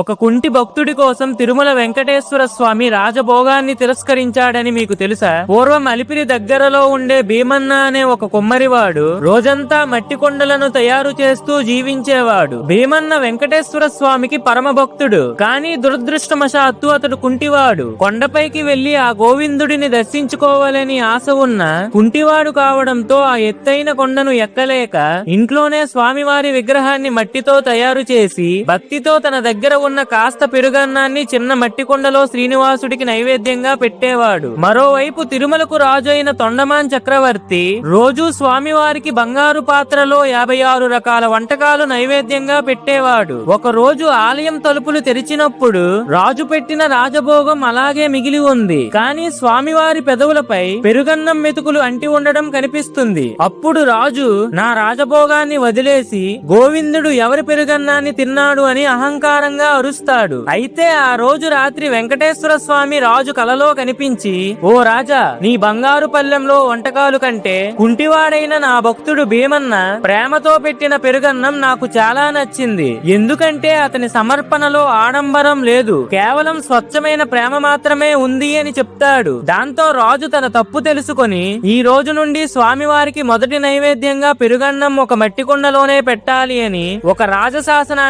ఒక కుంటి భక్తుడి కోసం తిరుమల వెంకటేశ్వర స్వామి రాజభోగాన్ని తిరస్కరించాడని మీకు తెలుసా? పూర్వం అలిపిరి దగ్గరలో ఉండే భీమన్న అనే ఒక కుమ్మరివాడు రోజంతా మట్టి కొండలను తయారు చేస్తూ జీవించేవాడు. భీమన్న వెంకటేశ్వర స్వామికి పరమ భక్తుడు. కానీ దురదృష్టవశాత్తు అతడు కుంటివాడు. కొండపైకి వెళ్లి ఆ గోవిందుడిని దర్శించుకోవాలని ఆశ ఉన్న కుంటివాడు కావడంతో ఆ ఎత్తైన కొండను ఎక్కలేక ఇంట్లోనే స్వామివారి విగ్రహాన్ని మట్టితో తయారు చేసి భక్తితో తన దగ్గర ఉన్న కాస్త పెరుగన్నాన్ని చిన్న మట్టి కొండలో శ్రీనివాసుడికి నైవేద్యంగా పెట్టేవాడు. మరోవైపు తిరుమలకు రాజు అయిన తొండమాన్ చక్రవర్తి రోజు స్వామివారికి బంగారు పాత్రలో 56 రకాల వంటకాలు నైవేద్యంగా పెట్టేవాడు. ఒక రోజు ఆలయం తలుపులు తెరిచినప్పుడు రాజు పెట్టిన రాజభోగం అలాగే మిగిలి ఉంది. కానీ స్వామివారి పెదవులపై పెరుగన్నం మెతుకులు అంటి ఉండడం కనిపిస్తుంది. అప్పుడు రాజు నా రాజభోగాన్ని వదిలేసి గోవిందుడు ఎవరి పెరుగన్నాన్ని తిన్నాడు అని అహంకారంగా అరుస్తాడు. అయితే ఆ రోజు రాత్రి వెంకటేశ్వర స్వామి రాజు కలలో కనిపించి, ఓ రాజా, నీ బంగారు పల్లెంలో వంటకాలు కంటే కుంటివాడైన నా భక్తుడు భీమన్న ప్రేమతో పెట్టిన పెరుగన్నం నాకు చాలా నచ్చింది. ఎందుకంటే అతని సమర్పణలో ఆడంబరం లేదు, కేవలం స్వచ్ఛమైన ప్రేమ మాత్రమే ఉంది అని చెప్తాడు. దాంతో రాజు తన తప్పు తెలుసుకొని ఈ రోజు నుండి స్వామివారికి మొదటి నైవేద్యంగా పెరుగన్నం ఒక మట్టి కుండలోనే పెట్టాలి అని ఒక రాజశాసనాన్ని